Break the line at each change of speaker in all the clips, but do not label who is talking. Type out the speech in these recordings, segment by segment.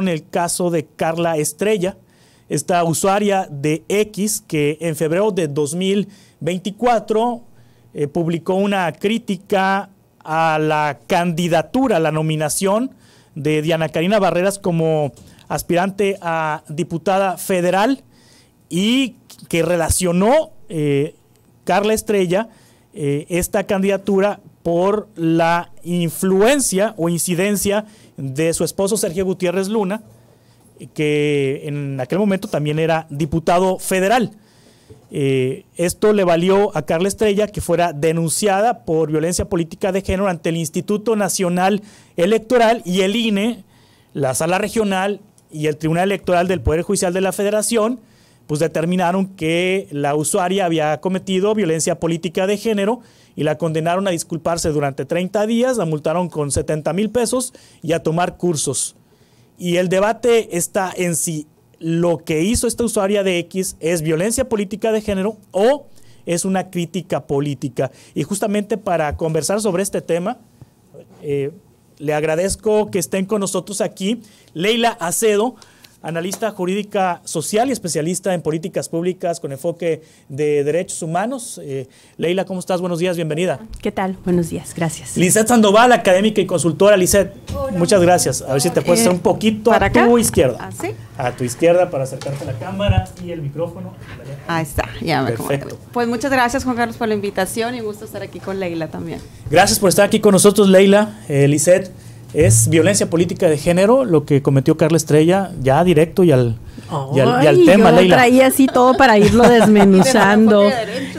En el caso de Carla Estrella, esta usuaria de X que en febrero de 2024 publicó una crítica a la candidatura, a la nominación de Diana Karina Barreras como aspirante a diputada federal y que relacionó Carla Estrella esta candidatura por la influencia o incidencia de su esposo Sergio Gutiérrez Luna, que en aquel momento también era diputado federal. Esto le valió a Carla Estrella que fuera denunciada por violencia política de género ante el Instituto Nacional Electoral y el INE, la Sala Regional y el Tribunal Electoral del Poder Judicial de la Federación, pues determinaron que la usuaria había cometido violencia política de género y la condenaron a disculparse durante 30 días, la multaron con 70,000 pesos y a tomar cursos. Y el debate está en si lo que hizo esta usuaria de X es violencia política de género o es una crítica política. Y justamente para conversar sobre este tema, le agradezco que estén con nosotros aquí Leila Acedo, analista jurídica social y especialista en políticas públicas con enfoque de derechos humanos. Leila, ¿cómo estás? Buenos días, bienvenida.
¿Qué tal? Buenos días, gracias.
Lisette Sandoval, académica y consultora. Lisette, muchas gracias. A ver si te puedes hacer un poquito a tu izquierda.
¿Ah, sí?
A tu izquierda para acercarte a la cámara y el micrófono.
Ahí está, ya me
Perfecto.
Pues muchas gracias, Juan Carlos, por la invitación y un gusto estar aquí con Leila también.
Gracias por estar aquí con nosotros, Leila. Lisette, ¿es violencia política de género lo que cometió Carla Estrella? Ya directo y al tema,
yo
Leila.
Traía así todo para irlo desmenuzando.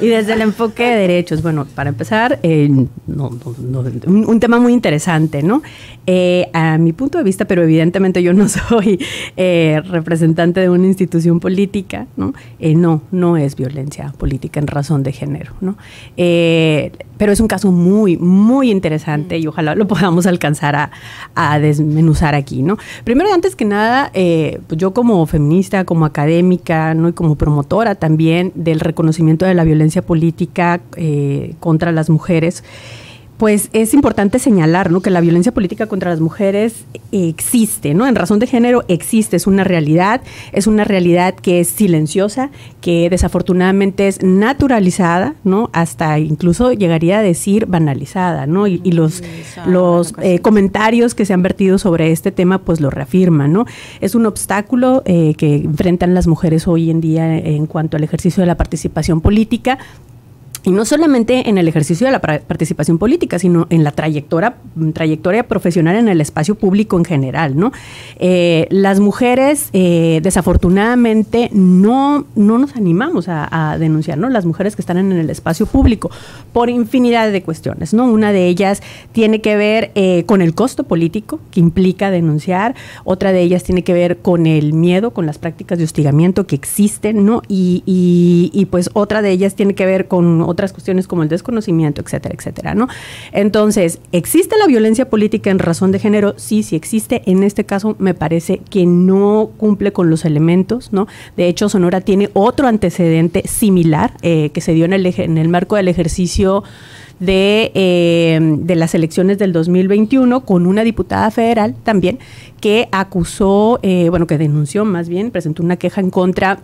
Y desde el enfoque de derechos. Bueno, para empezar, un tema muy interesante, ¿no? A mi punto de vista, pero evidentemente yo no soy representante de una institución política, ¿no? No es violencia política en razón de género, ¿no? Pero es un caso muy, muy interesante y ojalá lo podamos alcanzar a desmenuzar aquí, ¿no? Primero y antes que nada, pues yo como feminista, como académica, ¿no? Y como promotora también del reconocimiento de la violencia política contra las mujeres, pues es importante señalar, ¿no? Que la violencia política contra las mujeres existe, ¿no? En razón de género existe, es una realidad que es silenciosa, que desafortunadamente es naturalizada, ¿no? Hasta incluso llegaría a decir banalizada, ¿no? Y los comentarios que se han vertido sobre este tema pues lo reafirman, ¿no? Es un obstáculo que enfrentan las mujeres hoy en día en cuanto al ejercicio de la participación política. Y no solamente en el ejercicio de la participación política, sino en la trayectoria profesional en el espacio público en general, ¿no? Las mujeres, desafortunadamente, no nos animamos a denunciar, ¿no? Las mujeres que están en el espacio público, por infinidad de cuestiones, ¿no? Una de ellas tiene que ver con el costo político que implica denunciar, otra de ellas tiene que ver con el miedo, con las prácticas de hostigamiento que existen, ¿no? Y pues otra de ellas tiene que ver con otras cuestiones como el desconocimiento, etcétera, etcétera, ¿no? Entonces, ¿existe la violencia política en razón de género? Sí existe. En este caso, me parece que no cumple con los elementos, ¿no? De hecho, Sonora tiene otro antecedente similar que se dio en el marco del ejercicio de las elecciones del 2021 con una diputada federal también que acusó, que denunció más bien, presentó una queja en contra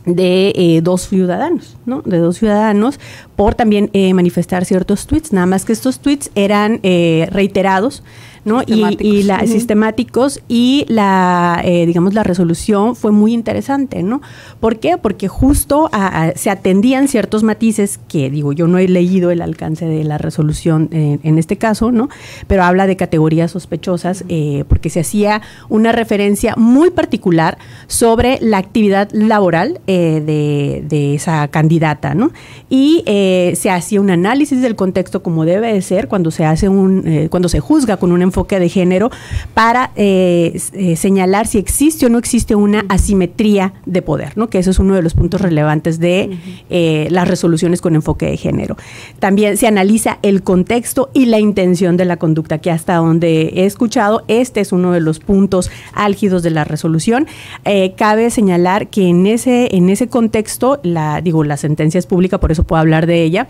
de dos ciudadanos, ¿no? De dos ciudadanos por también manifestar ciertos tweets, nada más que estos tweets eran reiterados, ¿no? Sistemáticos y la resolución fue muy interesante, ¿no? ¿Por qué? Porque justo se atendían ciertos matices que, yo no he leído el alcance de la resolución en este caso, ¿no? Pero habla de categorías sospechosas porque se hacía una referencia muy particular sobre la actividad laboral de esa candidata, ¿no? Y se hacía un análisis del contexto como debe de ser cuando se hace cuando se juzga con un enfoque de género para señalar si existe o no existe una asimetría de poder, ¿no? Que eso es uno de los puntos relevantes de las resoluciones con enfoque de género. También se analiza el contexto y la intención de la conducta, que hasta donde he escuchado, este es uno de los puntos álgidos de la resolución. Cabe señalar que en ese contexto, la sentencia es pública, por eso puedo hablar de ella.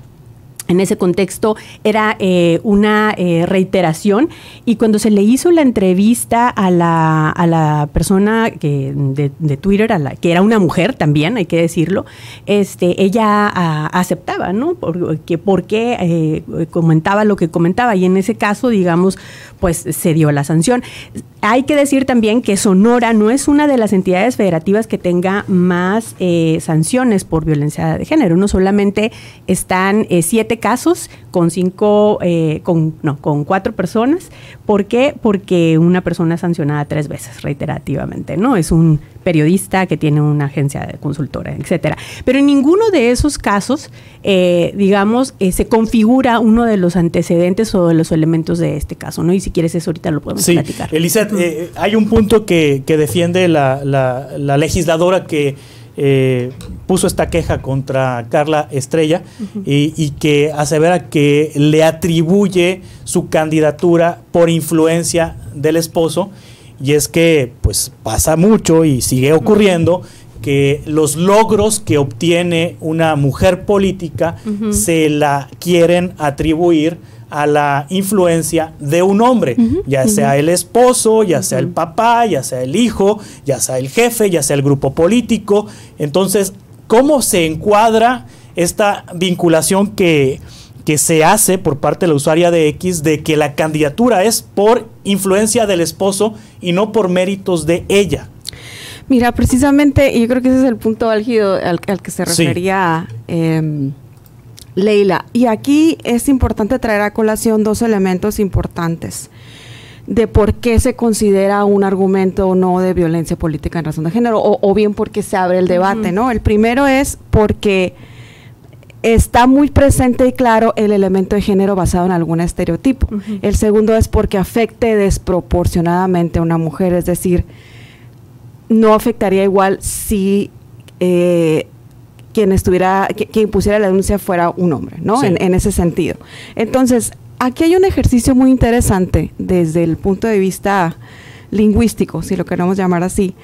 En ese contexto era una reiteración, y cuando se le hizo la entrevista a la persona de Twitter, que era una mujer también, hay que decirlo, ella aceptaba, ¿no? Porque comentaba lo que comentaba, y en ese caso, digamos, pues se dio la sanción. Hay que decir también que Sonora no es una de las entidades federativas que tenga más sanciones por violencia de género. No solamente están 7 casos con 4 personas. ¿Por qué? Porque una persona es sancionada 3 veces reiterativamente, ¿no? Es un periodista que tiene una agencia de consultora, etcétera. Pero en ninguno de esos casos, se configura uno de los antecedentes o de los elementos de este caso, ¿no? Y si quieres eso ahorita lo podemos platicar.
Elizabeth, hay un punto que defiende la legisladora que puso esta queja contra Carla Estrella, y que asevera que le atribuye su candidatura por influencia del esposo, y es que pues pasa mucho y sigue ocurriendo que los logros que obtiene una mujer política se la quieren atribuir a la influencia de un hombre, ya sea el esposo, ya sea el papá, ya sea el hijo, ya sea el jefe, ya sea el grupo político. Entonces, ¿cómo se encuadra esta vinculación que se hace por parte de la usuaria de X de que la candidatura es por influencia del esposo y no por méritos de ella?
Mira, precisamente, yo creo que ese es el punto álgido al que se refería Leila. Y aquí es importante traer a colación 2 elementos importantes de por qué se considera un argumento o no de violencia política en razón de género, o bien por qué se abre el debate, ¿no? El primero es porque está muy presente y claro el elemento de género basado en algún estereotipo. El segundo es porque afecte desproporcionadamente a una mujer, es decir, no afectaría igual si quien impusiera la denuncia fuera un hombre, ¿no? Sí. En ese sentido. Entonces, aquí hay un ejercicio muy interesante desde el punto de vista lingüístico, si lo queremos llamar así,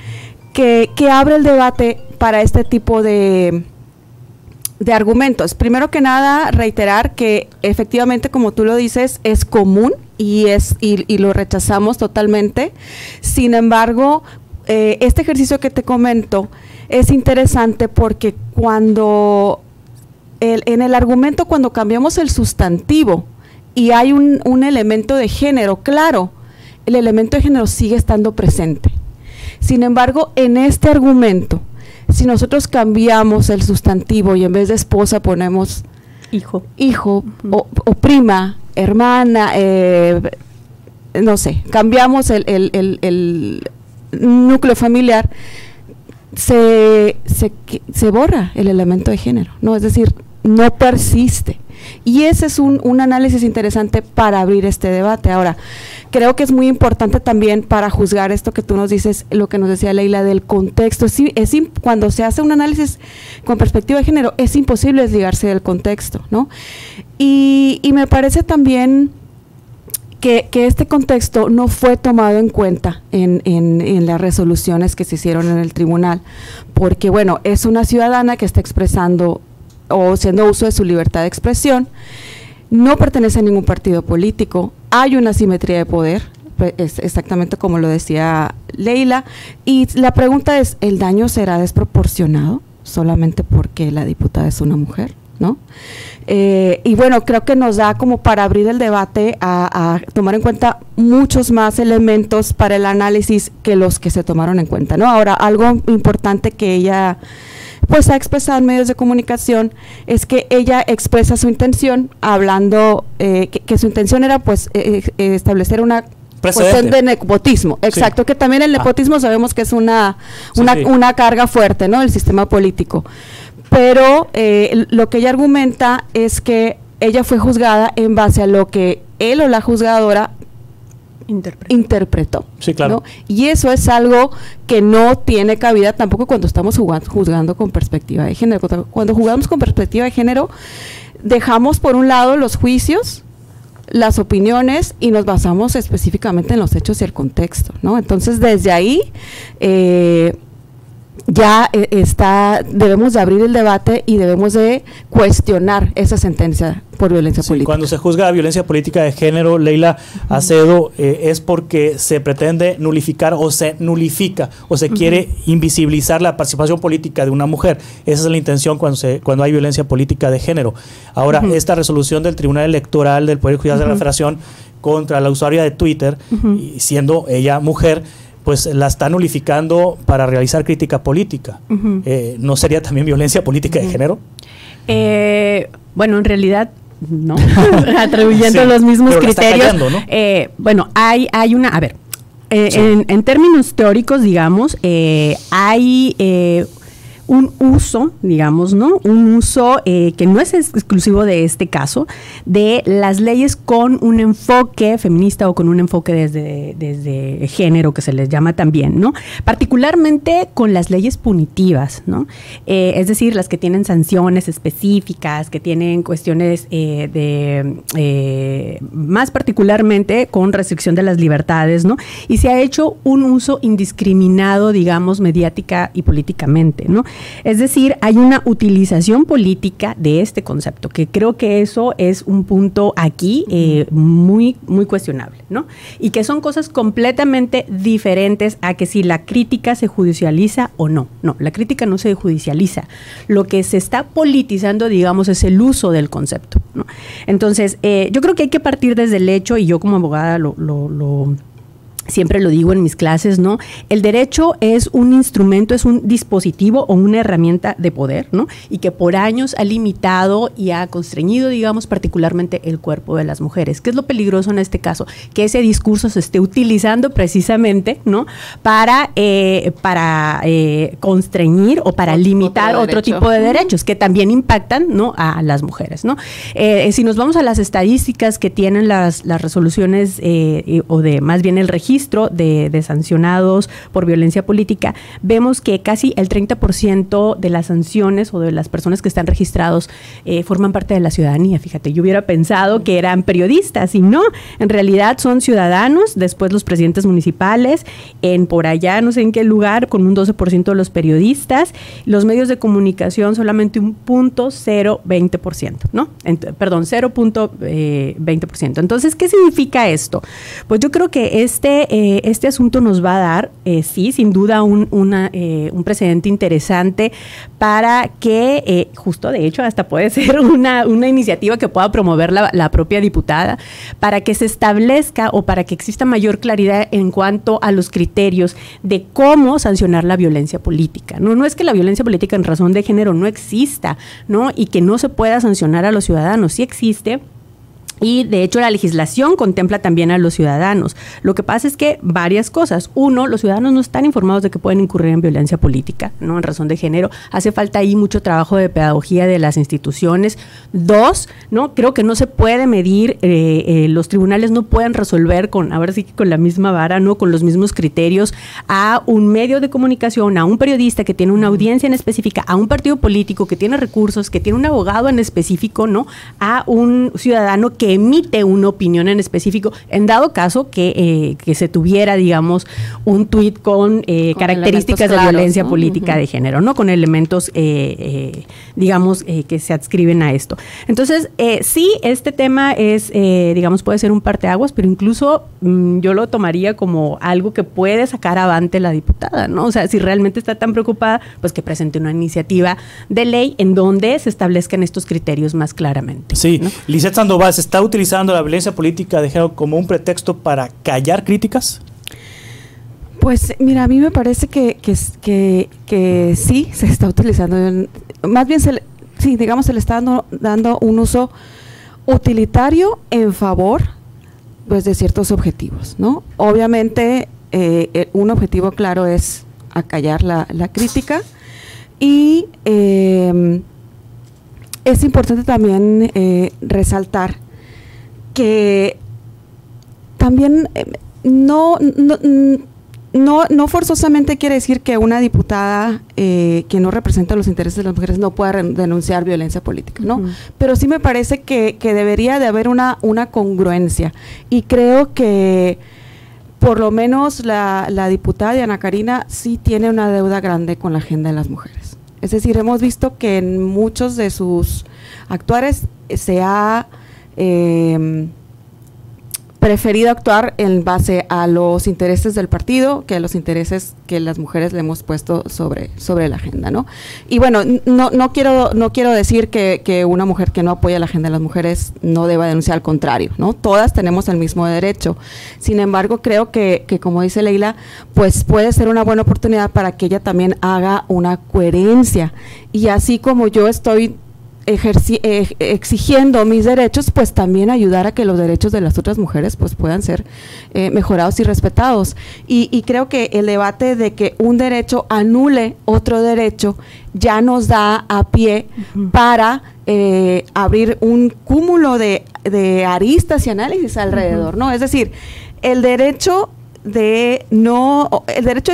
que abre el debate para este tipo de argumentos. Primero que nada, reiterar que efectivamente, como tú lo dices, es común y lo rechazamos totalmente. Sin embargo, este ejercicio que te comento es interesante porque cuando en el argumento, cuando cambiamos el sustantivo y hay un elemento de género, claro, el elemento de género sigue estando presente. Sin embargo, en este argumento, si nosotros cambiamos el sustantivo y en vez de esposa ponemos hijo o prima, hermana, no sé, cambiamos el núcleo familiar, se borra el elemento de género, ¿no? Es decir, no persiste. Y ese es un análisis interesante para abrir este debate. Ahora, creo que es muy importante también para juzgar esto que tú nos dices, lo que nos decía Leila del contexto. Sí, cuando se hace un análisis con perspectiva de género, es imposible desligarse del contexto, ¿no? Y me parece también que este contexto no fue tomado en cuenta en las resoluciones que se hicieron en el tribunal, porque bueno, es una ciudadana que está expresando o haciendo uso de su libertad de expresión, no pertenece a ningún partido político, hay una asimetría de poder, es exactamente como lo decía Leila, y la pregunta es, ¿el daño será desproporcionado solamente porque la diputada es una mujer? ¿No? Y bueno, creo que nos da como para abrir el debate a tomar en cuenta muchos más elementos para el análisis que los que se tomaron en cuenta, ¿no? Ahora, algo importante que ella pues ha expresado en medios de comunicación es que ella expresa su intención hablando que su intención era pues establecer una cuestión de nepotismo, exacto, sí. Que también el nepotismo sabemos que es una carga fuerte, ¿no? Del sistema político. Pero lo que ella argumenta es que ella fue juzgada en base a lo que él o la juzgadora interpretó. Sí, claro. ¿No? Y eso es algo que no tiene cabida tampoco cuando estamos juzgando con perspectiva de género. Cuando jugamos con perspectiva de género, dejamos por un lado los juicios, las opiniones y nos basamos específicamente en los hechos y el contexto, ¿no? Entonces, desde ahí ya debemos de abrir el debate y debemos de cuestionar esa sentencia por violencia política.
Cuando se juzga violencia política de género, Leila Acedo, es porque se pretende nulificar o se nulifica o se quiere invisibilizar la participación política de una mujer. Esa es la intención cuando hay violencia política de género. Ahora, esta resolución del Tribunal Electoral del Poder Judicial de la Federación contra la usuaria de Twitter, y siendo ella mujer, pues la está nulificando para realizar crítica política. ¿No sería también violencia política de género?
Bueno, en realidad no, atribuyendo los mismos criterios. Callando, ¿no? Bueno, hay una, a ver, en términos teóricos, digamos, hay un uso, digamos, ¿no? Un uso que no es exclusivo de este caso, de las leyes con un enfoque feminista o con un enfoque desde género, que se les llama también, ¿no? Particularmente con las leyes punitivas, ¿no? Es decir, las que tienen sanciones específicas, que tienen cuestiones más particularmente con restricción de las libertades, ¿no? Y se ha hecho un uso indiscriminado, digamos, mediática y políticamente, ¿no? Es decir, hay una utilización política de este concepto, que creo que eso es un punto aquí muy, muy cuestionable, ¿no? Y que son cosas completamente diferentes a que si la crítica se judicializa o no. No, la crítica no se judicializa. Lo que se está politizando, digamos, es el uso del concepto, ¿no? Entonces, yo creo que hay que partir desde el hecho, y yo como abogada siempre lo digo en mis clases, ¿no? El derecho es un instrumento, es un dispositivo o una herramienta de poder, ¿no? Y que por años ha limitado y ha constreñido, digamos, particularmente el cuerpo de las mujeres. ¿Qué es lo peligroso en este caso? Que ese discurso se esté utilizando precisamente, ¿no? Para constreñir o para limitar otro tipo de derechos que también impactan, ¿no? A las mujeres, ¿no? Si nos vamos a las estadísticas que tienen las resoluciones o de más bien el registro de sancionados por violencia política, vemos que casi el 30% de las sanciones o de las personas que están registrados forman parte de la ciudadanía. Fíjate, yo hubiera pensado que eran periodistas y no, en realidad son ciudadanos, después los presidentes municipales, por allá no sé en qué lugar, con un 12% de los periodistas, los medios de comunicación solamente un 0.020%, ¿no? Perdón, 0.20%. Entonces, ¿qué significa esto? Pues yo creo que este asunto nos va a dar, sí, sin duda, un precedente interesante para que, justo de hecho, hasta puede ser una iniciativa que pueda promover la propia diputada, para que se establezca o para que exista mayor claridad en cuanto a los criterios de cómo sancionar la violencia política. No es que la violencia política en razón de género no exista, ¿no? Y que no se pueda sancionar a los ciudadanos, sí existe. Y de hecho la legislación contempla también a los ciudadanos. Lo que pasa es que varias cosas. Uno, los ciudadanos no están informados de que pueden incurrir en violencia política, ¿no? En razón de género. Hace falta ahí mucho trabajo de pedagogía de las instituciones. Dos, ¿no? Creo que no se puede medir, los tribunales no pueden resolver ahora sí que con la misma vara, ¿no? Con los mismos criterios a un medio de comunicación, a un periodista que tiene una audiencia en específica, a un partido político que tiene recursos, que tiene un abogado en específico, ¿no? A un ciudadano que emite una opinión en específico, en dado caso que se tuviera, digamos, un tuit con características de violencia política de género, ¿no? Con elementos, digamos, que se adscriben a esto. Entonces, sí, este tema es, digamos, puede ser un parteaguas, pero incluso yo lo tomaría como algo que puede sacar avante la diputada, ¿no? O sea, si realmente está tan preocupada, pues que presente una iniciativa de ley en donde se establezcan estos criterios más claramente.
Sí,
¿no?
Lisette Sandoval, ¿se está utilizando la violencia política de género como un pretexto para callar críticas?
Pues mira, a mí me parece que sí se está utilizando. Más bien, sí, digamos, se le está dando un uso utilitario en favor, pues, de ciertos objetivos, ¿no? Obviamente, un objetivo claro es acallar la crítica y es importante también resaltar que también no forzosamente quiere decir que una diputada que no representa los intereses de las mujeres no pueda denunciar violencia política, ¿no? Pero sí me parece que debería de haber una congruencia, y creo que por lo menos la diputada Diana Karina sí tiene una deuda grande con la agenda de las mujeres. Es decir, hemos visto que en muchos de sus actuares se ha preferido actuar en base a los intereses del partido que a los intereses que las mujeres le hemos puesto sobre la agenda, ¿no? Y bueno, no quiero decir que una mujer que no apoya la agenda de las mujeres no deba denunciar, al contrario, ¿no? Todas tenemos el mismo derecho. Sin embargo, creo que como dice Leila, pues puede ser una buena oportunidad para que ella también haga una coherencia. Y así como yo estoy exigiendo mis derechos, pues también ayudar a que los derechos de las otras mujeres pues puedan ser mejorados y respetados. Y creo que el debate de que un derecho anule otro derecho ya nos da a pie para abrir un cúmulo de aristas y análisis alrededor, ¿no? Es decir, el derecho de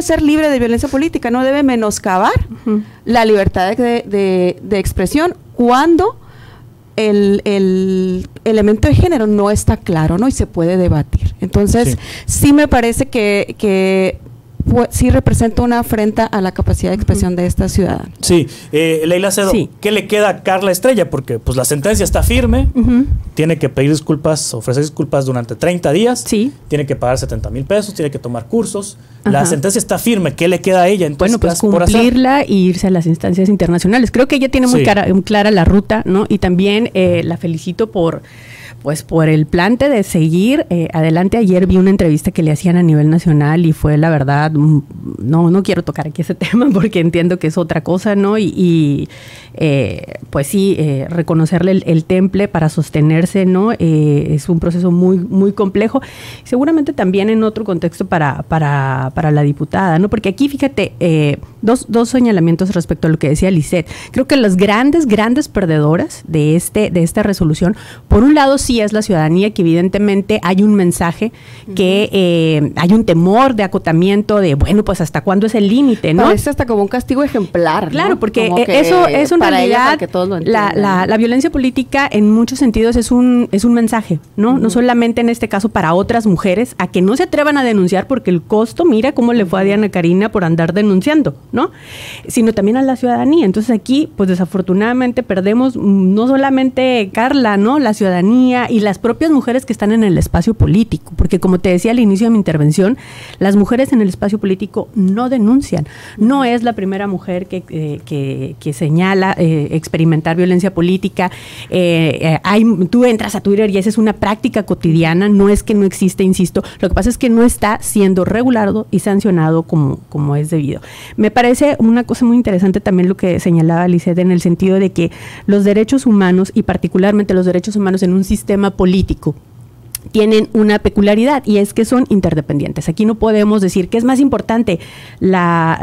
ser libre de violencia política no debe menoscabar la libertad de expresión cuando el elemento de género no está claro, ¿no? Y se puede debatir. Entonces, sí me parece que sí representa una afrenta a la capacidad de expresión de esta ciudadana.
Sí, Leila Acedo, ¿qué le queda a Carla Estrella? Porque pues la sentencia está firme, tiene que pedir disculpas, ofrecer disculpas durante 30 días, tiene que pagar 70 mil pesos, tiene que tomar cursos, la sentencia está firme, ¿qué le queda a ella? Entonces,
bueno, pues cumplirla e irse a las instancias internacionales. Creo que ella tiene muy clara la ruta, ¿no? Y también la felicito por el plante de seguir adelante. Ayer vi una entrevista que le hacían a nivel nacional y fue la verdad, no quiero tocar aquí ese tema porque entiendo que es otra cosa, ¿no? Pues sí, reconocerle el temple para sostenerse, ¿no? Es un proceso muy, muy complejo. Seguramente también en otro contexto para la diputada, ¿no? Porque aquí, fíjate, dos señalamientos respecto a lo que decía Lisette. Creo que las grandes perdedoras de esta resolución, por un lado, sí es la ciudadanía, que evidentemente hay un mensaje, que hay un temor de acotamiento de, bueno, pues hasta cuándo es el límite, ¿no?
Parece hasta como un castigo ejemplar,
claro,
¿no?
porque eso en realidad, la violencia política en muchos sentidos es un mensaje, ¿no? No solamente en este caso para otras mujeres, a que no se atrevan a denunciar porque el costo, mira cómo le fue a Diana Karina por andar denunciando, ¿no? Sino también a la ciudadanía. Entonces aquí, pues desafortunadamente perdemos no solamente Carla, ¿no? La ciudadanía y las propias mujeres que están en el espacio político, porque como te decía al inicio de mi intervención, las mujeres en el espacio político no denuncian. No es la primera mujer que señala experimentar violencia política. Tú entras a Twitter y esa es una práctica cotidiana, no es que no existe, insisto, lo que pasa es que no está siendo regulado y sancionado como es debido. Me parece una cosa muy interesante también lo que señalaba Lisette, en el sentido de que los derechos humanos, y particularmente los derechos humanos en un sistema político, tienen una peculiaridad, y es que son interdependientes. Aquí no podemos decir que es más importante la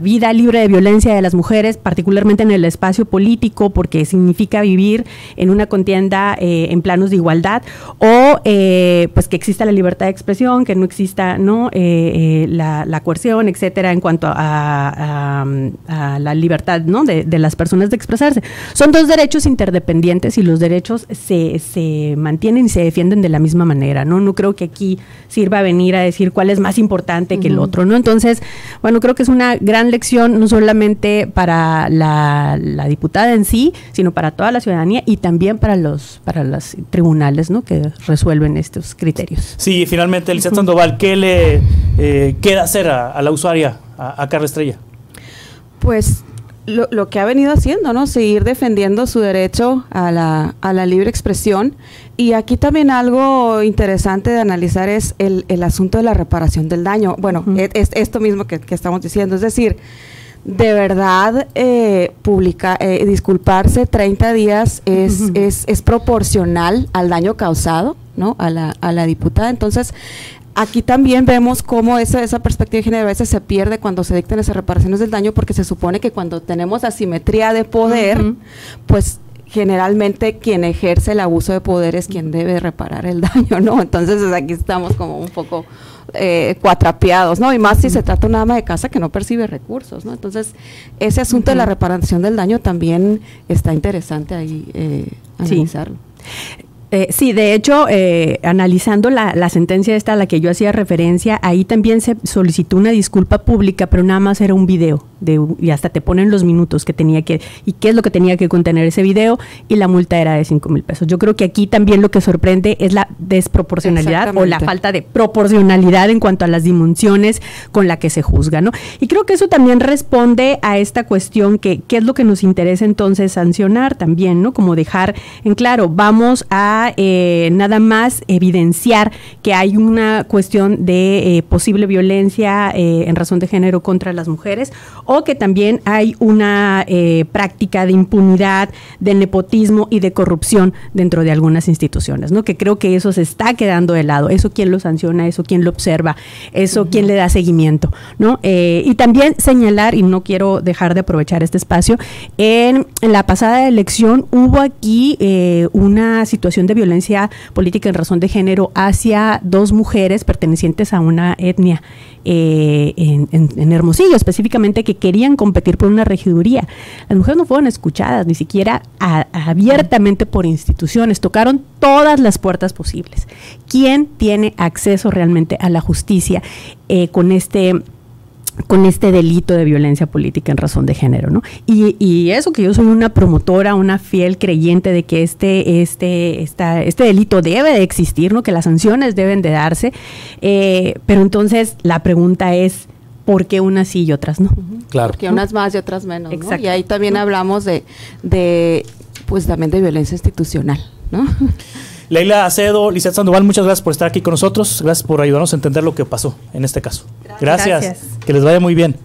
vida libre de violencia de las mujeres, particularmente en el espacio político, porque significa vivir en una contienda en planos de igualdad, o pues que exista la libertad de expresión, que no exista la coerción, etcétera, en cuanto a la libertad, ¿no? de las personas de expresarse. Son dos derechos interdependientes y los derechos se mantienen y se defienden de la misma manera, ¿no? No creo que aquí sirva a venir a decir cuál es más importante que el otro, ¿no? Entonces, bueno, creo que es una gran lección, no solamente para la diputada en sí, sino para toda la ciudadanía y también para los tribunales, ¿no? Que resuelven estos criterios.
Sí, finalmente, Lisette Sandoval, ¿qué le queda hacer a la usuaria, a Carla Estrella?
Pues lo que ha venido haciendo, ¿no? Seguir defendiendo su derecho a la libre expresión. Y aquí también algo interesante de analizar es el asunto de la reparación del daño. Bueno, es esto mismo que estamos diciendo, es decir, de verdad disculparse 30 días es proporcional al daño causado, ¿no? A la diputada. Entonces, aquí también vemos cómo esa perspectiva de género a veces se pierde cuando se dictan esas reparaciones del daño, porque se supone que cuando tenemos asimetría de poder, pues generalmente quien ejerce el abuso de poder es quien debe reparar el daño, ¿no? Entonces aquí estamos como un poco cuatrapeados, ¿no? Y más si se trata de una ama de casa que no percibe recursos, ¿no? Entonces ese asunto de la reparación del daño también está interesante ahí analizarlo.
Sí, de hecho, analizando la sentencia esta a la que yo hacía referencia, ahí también se solicitó una disculpa pública, pero nada más era un video, y hasta te ponen los minutos que tenía que, y qué es lo que tenía que contener ese video, y la multa era de 5,000 pesos. Yo creo que aquí también lo que sorprende es la desproporcionalidad o la falta de proporcionalidad en cuanto a las dimensiones con la que se juzga, ¿no? Y creo que eso también responde a esta cuestión que qué es lo que nos interesa entonces sancionar también, ¿no? Como dejar en claro, vamos a nada más evidenciar que hay una cuestión de posible violencia en razón de género contra las mujeres, o que también hay una práctica de impunidad, de nepotismo y de corrupción dentro de algunas instituciones, ¿no? Que creo que eso se está quedando de lado. Eso quién lo sanciona, eso quién lo observa, eso quién le da seguimiento, ¿no? Y también señalar, y no quiero dejar de aprovechar este espacio, en la pasada elección hubo aquí una situación de violencia política en razón de género hacia 2 mujeres pertenecientes a una etnia en Hermosillo, específicamente, que querían competir por una regiduría. Las mujeres no fueron escuchadas, ni siquiera abiertamente por instituciones, tocaron todas las puertas posibles. ¿Quién tiene acceso realmente a la justicia con este delito de violencia política en razón de género, ¿no? Y eso, que yo soy una promotora, una fiel creyente de que este delito debe de existir, ¿no? Que las sanciones deben de darse, pero entonces la pregunta es, ¿por qué unas sí y otras no?
Claro.
Porque unas más y otras menos, ¿no?
Exacto.
Y ahí también hablamos pues también de violencia institucional, ¿no?
Leila Acedo, Lizeth Sandoval, muchas gracias por estar aquí con nosotros. Gracias por ayudarnos a entender lo que pasó en este caso. Gracias. Que les vaya muy bien.